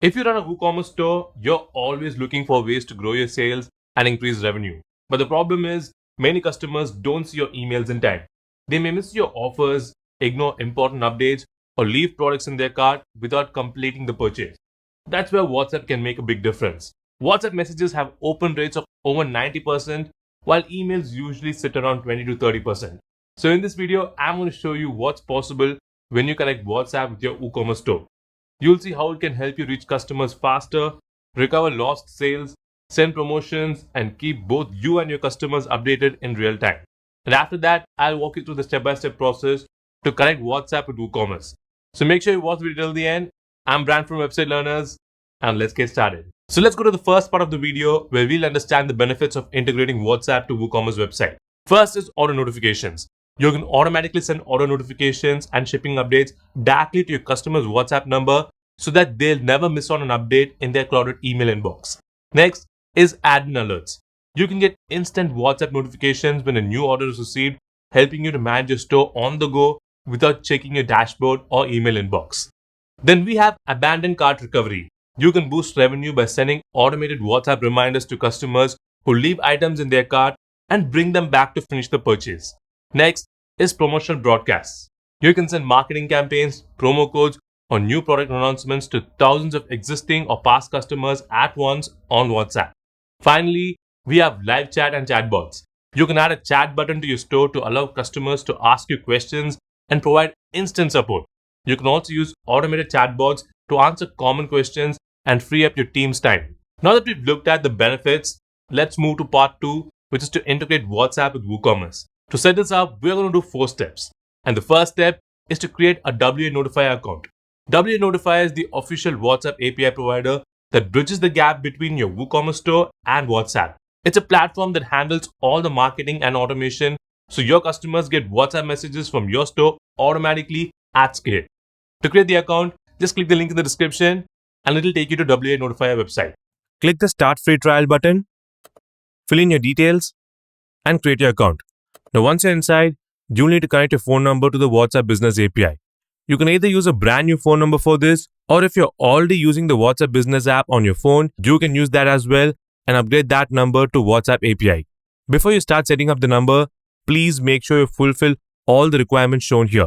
If you run a WooCommerce store, you're always looking for ways to grow your sales and increase revenue. But the problem is, many customers don't see your emails in time. They may miss your offers, ignore important updates, or leave products in their cart without completing the purchase. That's where WhatsApp can make a big difference. WhatsApp messages have open rates of over 90%, while emails usually sit around 20 to 30%. So in this video, I'm going to show you what's possible when you connect WhatsApp with your WooCommerce store. You'll see how it can help you reach customers faster, recover lost sales, send promotions, and keep both you and your customers updated in real time. And after that, I'll walk you through the step-by-step process to connect WhatsApp with WooCommerce. So make sure you watch the video till the end. I'm Brand from Website Learners, and let's get started. So let's go to the first part of the video where we'll understand the benefits of integrating WhatsApp to WooCommerce website. First is auto notifications. You can automatically send auto notifications and shipping updates directly to your customer's WhatsApp number so that they'll never miss on an update in their clouded email inbox. Next is admin alerts. You can get instant WhatsApp notifications when a new order is received, helping you to manage your store on the go without checking your dashboard or email inbox. Then we have abandoned cart recovery. You can boost revenue by sending automated WhatsApp reminders to customers who leave items in their cart and bring them back to finish the purchase. Next is promotional broadcasts. You can send marketing campaigns, promo codes, or new product announcements to thousands of existing or past customers at once on WhatsApp. Finally, we have live chat and chatbots. You can add a chat button to your store to allow customers to ask you questions and provide instant support. You can also use automated chatbots to answer common questions and free up your team's time. Now that we've looked at the benefits, let's move to part 2, which is to integrate WhatsApp with WooCommerce. To set this up, we're going to do 4 steps. And the first step is to create a WANotifier account. WANotifier is the official WhatsApp API provider that bridges the gap between your WooCommerce store and WhatsApp. It's a platform that handles all the marketing and automation so your customers get WhatsApp messages from your store automatically at scale. To create the account, just click the link in the description and it'll take you to WANotifier website. Click the Start Free Trial button, fill in your details, and create your account. Now once you're inside, you'll need to connect your phone number to the WhatsApp Business API. You can either use a brand new phone number for this, or if you're already using the WhatsApp Business app on your phone, you can use that as well and upgrade that number to WhatsApp API. Before you start setting up the number, please make sure you fulfill all the requirements shown here.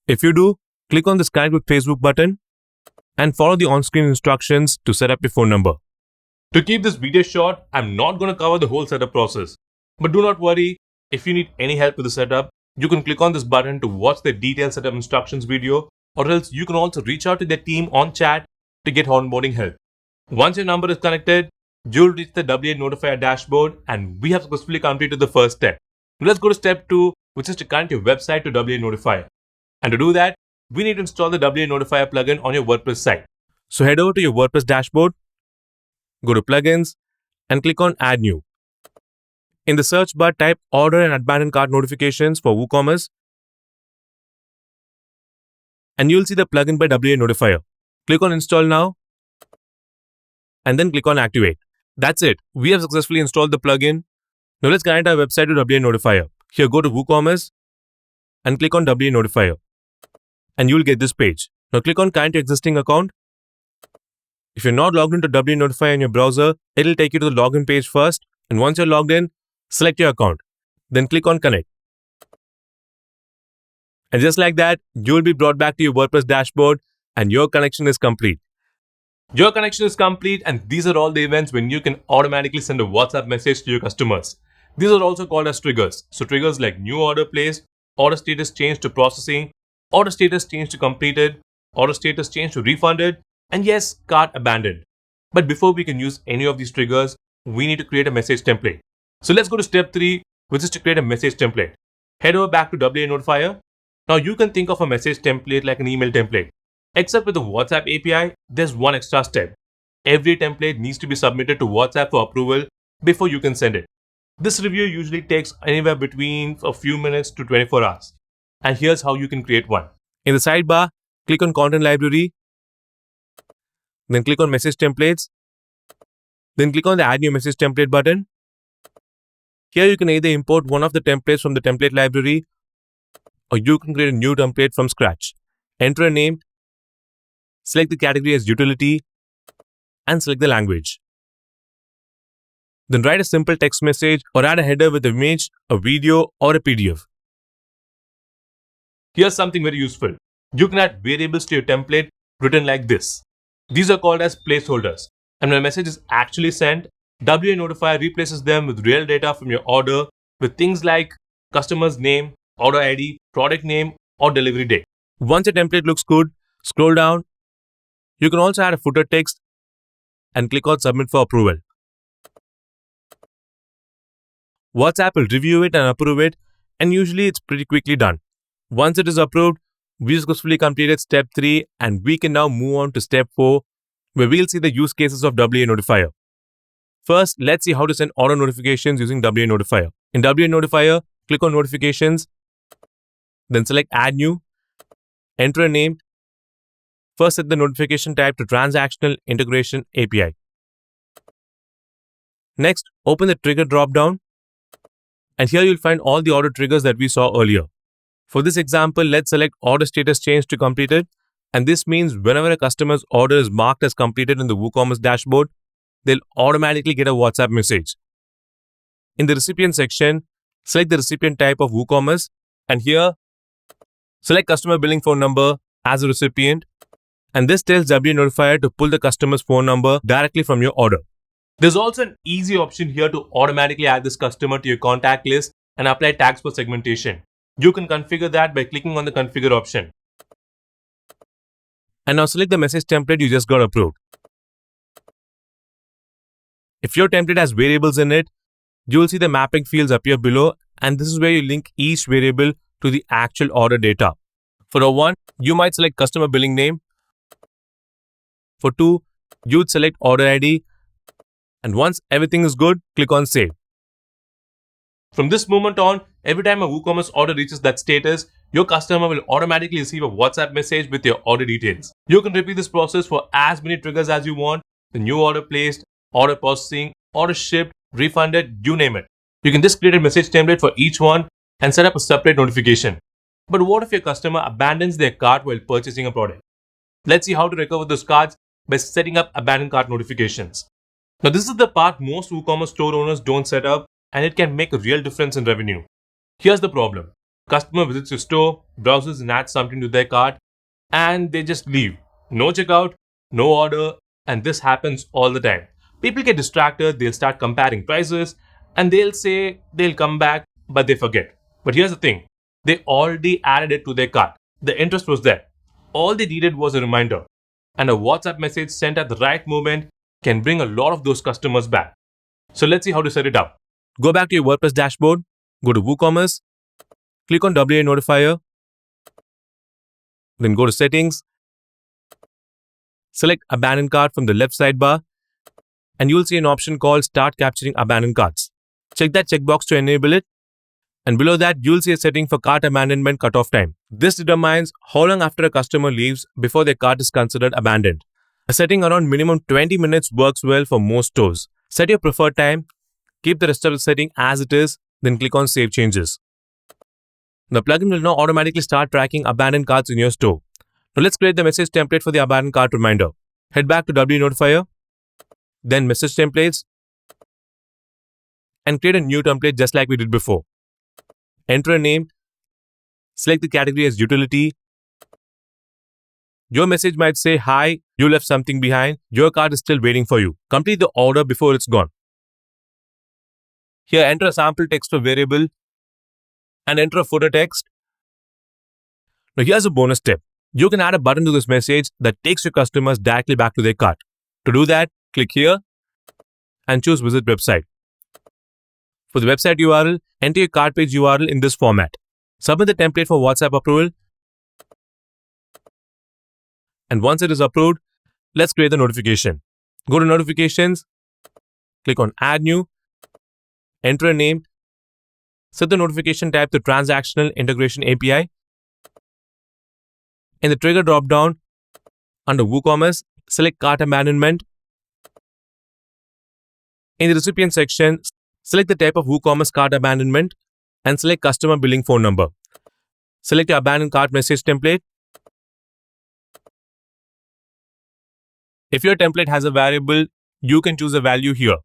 If you do, click on the Connect with Facebook button and follow the on-screen instructions to set up your phone number. To keep this video short, I'm not going to cover the whole setup process. But do not worry, if you need any help with the setup, you can click on this button to watch the detailed setup instructions video, or else you can also reach out to their team on chat to get onboarding help. Once your number is connected, you'll reach the WANotifier dashboard and we have successfully completed the first step. Let's go to step 2, which is to connect your website to WANotifier. And to do that, we need to install the WANotifier plugin on your WordPress site. So head over to your WordPress dashboard, go to Plugins, and click on Add New. In the search bar, type Order and Abandoned Cart Notifications for WooCommerce, and you'll see the plugin by WANotifier. Click on Install Now, and then click on Activate. That's it. We have successfully installed the plugin. Now let's connect our website to WANotifier. Here, go to WooCommerce and click on WANotifier, and you'll get this page. Now click on Connect your existing account. If you're not logged into WANotifier in your browser, it'll take you to the login page first, and once you're logged in, select your account. Then click on Connect. And just like that, you'll be brought back to your WordPress dashboard and your connection is complete. Your connection is complete, and these are all the events when you can automatically send a WhatsApp message to your customers. These are also called as triggers. So triggers like new order placed, order status change to processing, order status change to completed, order status change to refunded, and yes, cart abandoned. But before we can use any of these triggers, we need to create a message template. So let's go to step 3, which is to create a message template. Head over back to WANotifier. Now you can think of a message template like an email template. Except with the WhatsApp API, there's one extra step. Every template needs to be submitted to WhatsApp for approval before you can send it. This review usually takes anywhere between a few minutes to 24 hours. And here's how you can create one. In the sidebar, click on Content Library, then click on Message Templates, then click on the Add New Message Template button. Here you can either import one of the templates from the template library, or you can create a new template from scratch. Enter a name, select the category as utility, and select the language. Then write a simple text message or add a header with an image, a video, or a PDF. Here's something very useful. You can add variables to your template written like this. These are called as placeholders. And when a message is actually sent, WANotifier replaces them with real data from your order with things like customer's name, order ID, product name, or delivery date. Once your template looks good, scroll down. You can also add a footer text and click on Submit for approval. WhatsApp will review it and approve it, and usually it's pretty quickly done. Once it is approved, we successfully completed step 3 and we can now move on to step 4, where we'll see the use cases of WANotifier. First, let's see how to send auto notifications using WANotifier. In WANotifier, click on Notifications, then select Add New, enter a name. First, set the notification type to Transactional Integration API. Next, open the Trigger dropdown, and here you'll find all the order triggers that we saw earlier. For this example, let's select Order Status Change to Completed, and this means whenever a customer's order is marked as completed in the WooCommerce dashboard, they'll automatically get a WhatsApp message. In the recipient section, select the recipient type of WooCommerce, and here, select customer billing phone number as a recipient, and this tells WANotifier to pull the customer's phone number directly from your order. There's also an easy option here to automatically add this customer to your contact list and apply tags for segmentation. You can configure that by clicking on the configure option. And now select the message template you just got approved. If your template has variables in it, you will see the mapping fields appear below, and this is where you link each variable to the actual order data. For 1, you might select customer billing name. For 2, you would select order ID. And once everything is good, click on Save. From this moment on, every time a WooCommerce order reaches that status, your customer will automatically receive a WhatsApp message with your order details. You can repeat this process for as many triggers as you want: the new order placed, order processing, order shipped, refunded, you name it. You can just create a message template for each one and set up a separate notification. But what if your customer abandons their cart while purchasing a product? Let's see how to recover those carts by setting up abandoned cart notifications. Now, this is the part most WooCommerce store owners don't set up, and it can make a real difference in revenue. Here's the problem. Customer visits your store, browses and adds something to their cart, and they just leave. No checkout, no order, and this happens all the time. People get distracted, they'll start comparing prices, and they'll say they'll come back, but they forget. But here's the thing. They already added it to their cart. The interest was there. All they needed was a reminder. And a WhatsApp message sent at the right moment can bring a lot of those customers back. So let's see how to set it up. Go back to your WordPress dashboard, go to WooCommerce, click on WANotifier, then go to Settings, select Abandoned Cart from the left sidebar, and you will see an option called Start Capturing Abandoned Carts. Check that checkbox to enable it, and below that, you will see a setting for cart abandonment cutoff time. This determines how long after a customer leaves before their cart is considered abandoned. A setting around minimum 20 minutes works well for most stores. Set your preferred time, keep the rest of the setting as it is, then click on Save Changes. The plugin will now automatically start tracking abandoned carts in your store. Now let's create the message template for the abandoned cart reminder. Head back to WANotifier, then Message Templates, and create a new template just like we did before. Enter a name, select the category as Utility. Your message might say, "Hi, you left something behind. Your cart is still waiting for you. Complete the order before it's gone." Here, enter a sample text for variable and enter a footer text. Now, here's a bonus tip. You can add a button to this message that takes your customers directly back to their cart. To do that, click here and choose Visit Website. For the website URL, enter your cart page URL in this format. Submit the template for WhatsApp approval. And once it is approved, let's create the notification. Go to Notifications, click on Add New, enter a name, set the notification type to Transactional Integration API. In the Trigger dropdown, under WooCommerce, select Cart Abandonment. In the Recipient section, select the type of WooCommerce Cart Abandonment and select Customer Billing Phone Number. Select your Abandoned Cart message template. If your template has a variable, you can choose a value here.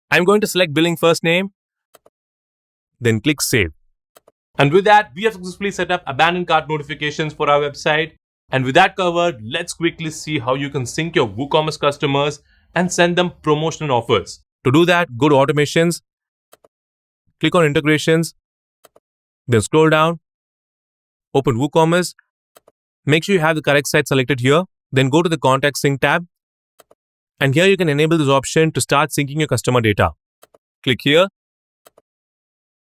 I'm going to select billing first name, then click save. And with that, we have successfully set up abandoned cart notifications for our website. And with that covered, let's quickly see how you can sync your WooCommerce customers and send them promotional offers. To do that, go to automations, click on integrations, then scroll down, open WooCommerce. Make sure you have the correct site selected here. Then go to the contact sync tab. And here you can enable this option to start syncing your customer data. Click here.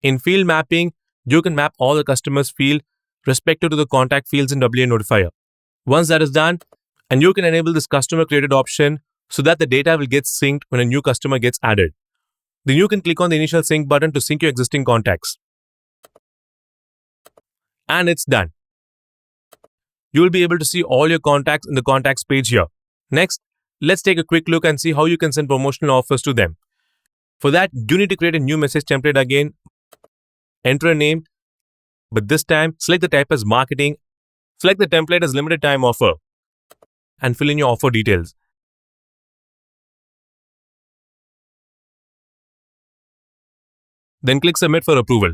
In field mapping, you can map all the customers' field respective to the contact fields in WANotifier. Once that is done, and you can enable this customer created option so that the data will get synced when a new customer gets added. Then you can click on the initial sync button to sync your existing contacts. And it's done. You will be able to see all your contacts in the contacts page here. Next, let's take a quick look and see how you can send promotional offers to them. For that, you need to create a new message template again. Enter a name, but this time select the type as marketing, select the template as limited time offer, and fill in your offer details. Then click submit for approval.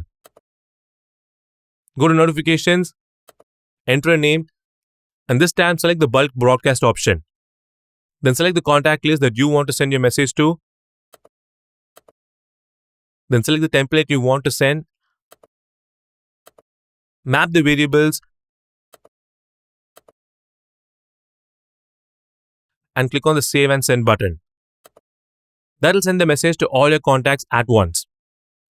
Go to notifications, enter a name, and this time select the bulk broadcast option. Then select the contact list that you want to send your message to. Then select the template you want to send. Map the variables and click on the save and send button. That will send the message to all your contacts at once.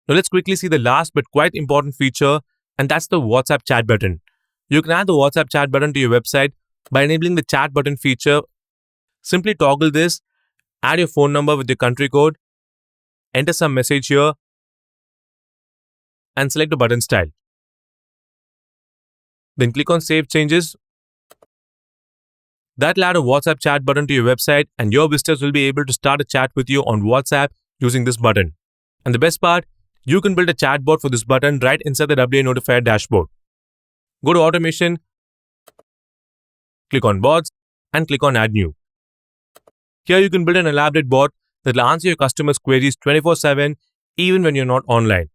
Now let's quickly see the last but quite important feature, and that's the WhatsApp chat button. You can add the WhatsApp chat button to your website by enabling the chat button feature. Simply toggle this, add your phone number with your country code, enter some message here, and select the button style. Then click on Save Changes. That will add a WhatsApp chat button to your website, and your visitors will be able to start a chat with you on WhatsApp using this button. And the best part, you can build a chatbot for this button right inside the WANotifier dashboard. Go to Automation, click on Bots, and click on Add New. Here you can build an elaborate bot that will answer your customers' queries 24/7, even when you're not online.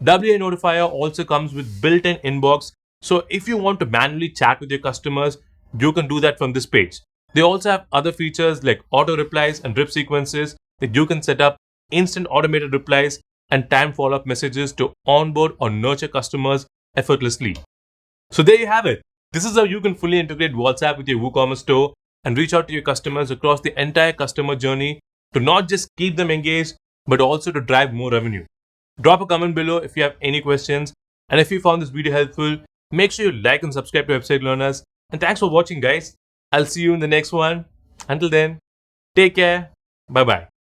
WANotifier also comes with built-in inbox. So if you want to manually chat with your customers, you can do that from this page. They also have other features like auto replies and drip sequences that you can set up instant automated replies and time follow-up messages to onboard or nurture customers effortlessly. So there you have it. This is how you can fully integrate WhatsApp with your WooCommerce store and reach out to your customers across the entire customer journey to not just keep them engaged, but also to drive more revenue. Drop a comment below if you have any questions. And if you found this video helpful, make sure you like and subscribe to Website Learners. And thanks for watching, guys. I'll see you in the next one. Until then, take care. Bye-bye.